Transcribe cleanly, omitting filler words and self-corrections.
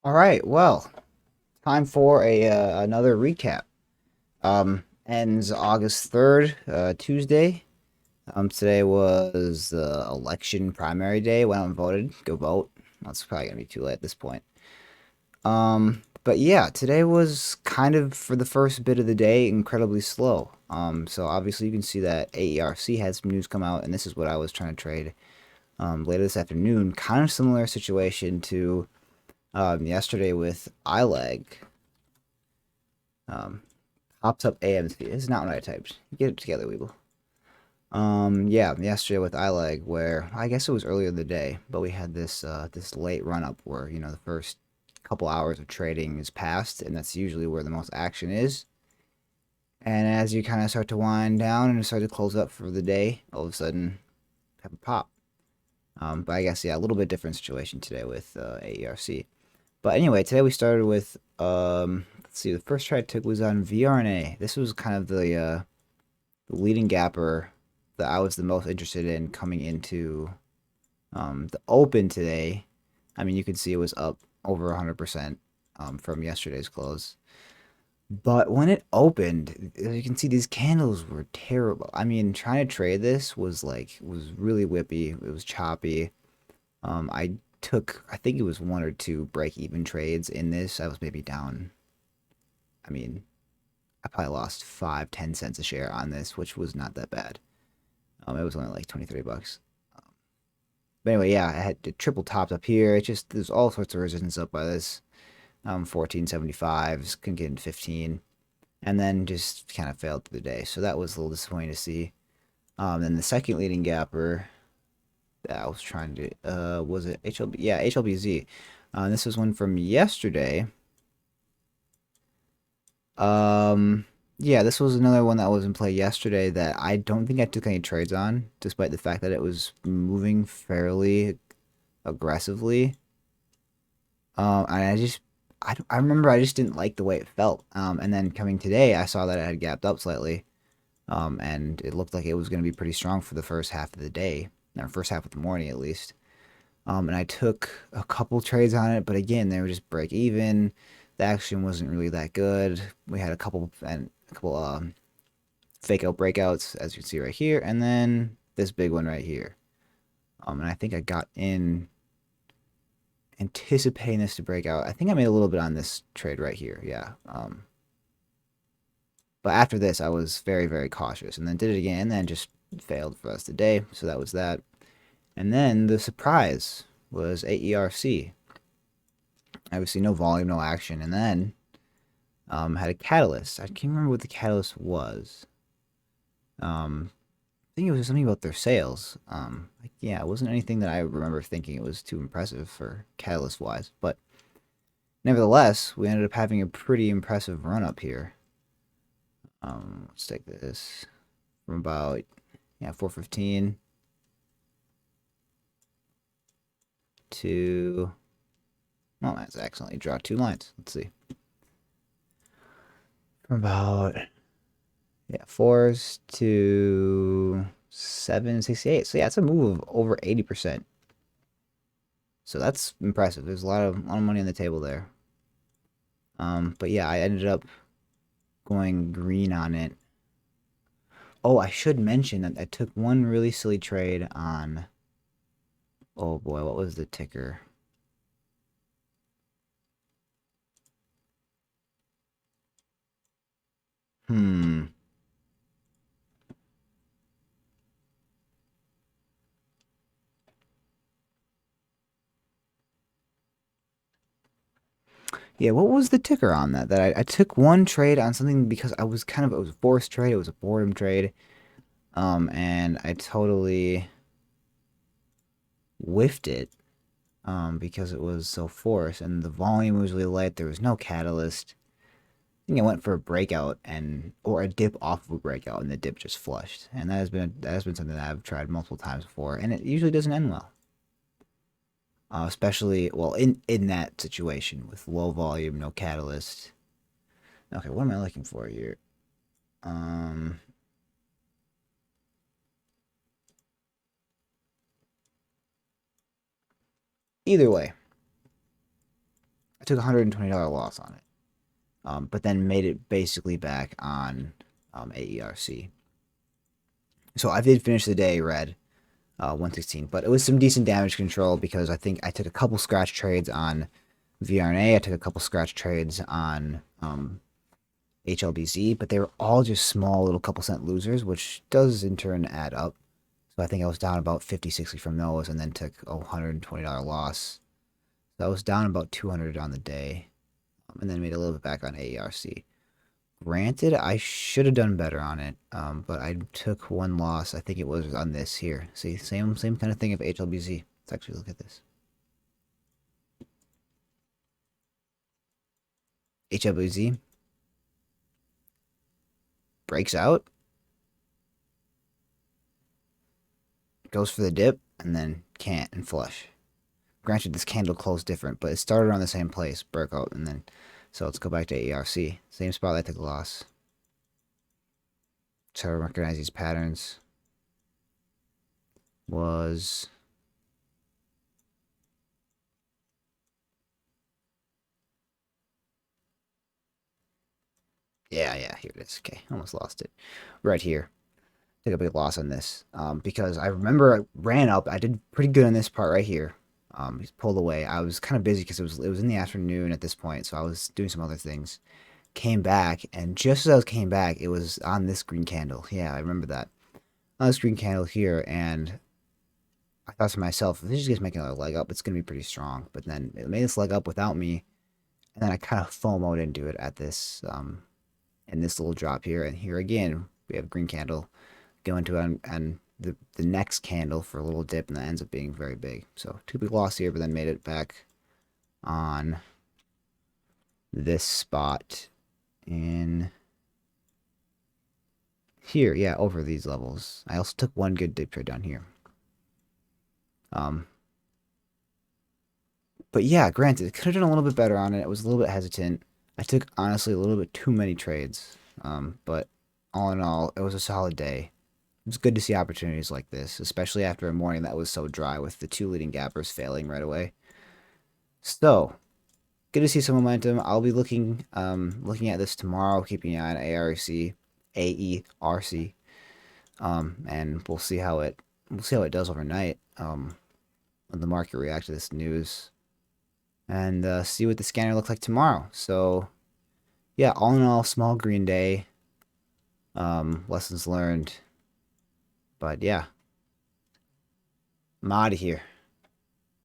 All right, well, time for a another recap. Ends August 3rd, Tuesday. Today was the election primary day. Went out and voted. Go vote. That's probably gonna be too late at this point. But yeah, today was kind of for the first bit of the day incredibly slow. So obviously you can see that AERC had some news come out, and this is what I was trying to trade later this afternoon. Kind of similar situation to yesterday with iLag. Um, Pops up AMC. This is not what I typed. Get it together, Weeble. Yeah, yesterday with iLag, where I guess it was earlier in the day, but we had this late run up where the first couple hours of trading is passed, and that's usually where the most action is. And as you kind of start to wind down and start to close up for the day, all of a sudden have a pop. But I guess yeah, a little bit different situation today with AERC. But anyway, today we started with let's see, the first trade I took was on VRNA. This was kind of the leading gapper that I was the most interested in coming into the open today. I mean, you can see it was up over 100% from yesterday's close. But when it opened, as you can see, these candles were terrible. I mean, trying to trade this was really whippy. It was choppy. I took, I think it was one or two break even trades in this. I was maybe down. I mean, I probably lost 5, 10 cents a share on this, which was not that bad. It was only like 23 bucks. But anyway, yeah, I had the triple topped up here. It just there's all sorts of resistance up by this. 1475s, couldn't get into 15, and then just kind of failed through the day. So that was a little disappointing to see. Then the second leading gapper that I was trying to was it HLB? Yeah, HLBZ. This was one from yesterday. Um, yeah, this was another one that was in play yesterday that I don't think I took any trades on, despite the fact that it was moving fairly aggressively. And I remember I just didn't like the way it felt. And then coming today, I saw that it had gapped up slightly. And it looked like it was going to be pretty strong for the first half of the day, or first half of the morning at least. And I took a couple trades on it, but again, they were just break even. The action wasn't really that good. We had a couple fake out breakouts, as you can see right here, and then this big one right here. And I think I got in anticipating this to break out. I think I made a little bit on this trade right here. Yeah. But after this, I was very, very cautious, and then did it again, and then just failed for the rest of the day. So that was that. And then the surprise was AERC. Obviously, no volume, no action, and then had a catalyst. I can't remember what the catalyst was. I think it was something about their sales. Yeah, it wasn't anything that I remember thinking it was too impressive for catalyst wise, but nevertheless, we ended up having a pretty impressive run up here. Let's take this from about 415 to well, that's accidentally draw two lines. Let's see. From about fours to 768. So yeah, it's a move of over 80%. So that's impressive. There's a lot of money on the table there. But yeah, I ended up going green on it. Oh, I should mention that I took one really silly trade on. Oh boy, what was the ticker? Hmm. Yeah, what was the ticker on that? That I took one trade on something because it was a forced trade, it was a boredom trade. And I totally whiffed it because it was so forced and the volume was really light. There was no catalyst. I think I went for a breakout and or a dip off of a breakout, and the dip just flushed. And that has been something that I've tried multiple times before, and it usually doesn't end well. Especially well in that situation with low volume, no catalyst. Okay, what am I looking for here? Um, Either way, took $120 loss on it, but then made it basically back on AERC. So I did finish the day red, 116, but it was some decent damage control because I think I took a couple scratch trades on VRNA, I took a couple scratch trades on HLBZ, but they were all just small little couple cent losers, which does in turn add up. So I think I was down about 50, 60 from those and then took a $120 loss. So I was down about 200 on the day, and then made a little bit back on AERC. Granted, I should have done better on it, but I took one loss. I think it was on this here. See, same kind of thing of HLBZ. Let's actually look at this. HLBZ breaks out, goes for the dip, and then can't and flush. Granted, this candle closed different, but it started on the same place, broke out, and then... So let's go back to AERC. Same spot I took a loss. Try to recognize these patterns. Was... Yeah, here it is. Okay, almost lost it. Right here. Took a big loss on this. Because I remember I ran up. I did pretty good on this part right here. He's pulled away. I was kind of busy because it was in the afternoon at this point, so I was doing some other things. Came back, and just as I was came back, it was on this green candle. Yeah, I remember that. On this green candle here, and I thought to myself, if this just making another leg up, it's going to be pretty strong. But then it made this leg up without me, and then I kind of FOMO'd into it at this, in this little drop here. And here again, we have a green candle go into it, and the next candle for a little dip, and that ends up being very big. So two big loss here, but then made it back on this spot in here. Yeah, over these levels. I also took one good dip trade down here. But yeah, granted, could have done a little bit better on it. I was a little bit hesitant. I took, honestly, a little bit too many trades. But all in all, it was a solid day. It's good to see opportunities like this, especially after a morning that was so dry with the two leading gappers failing right away. So, good to see some momentum. I'll be looking at this tomorrow, keeping an eye on AERC, and we'll see how it does overnight. When the market reacts to this news, and see what the scanner looks like tomorrow. So, yeah, all in all, small green day. Lessons learned. But yeah, I'm out of here.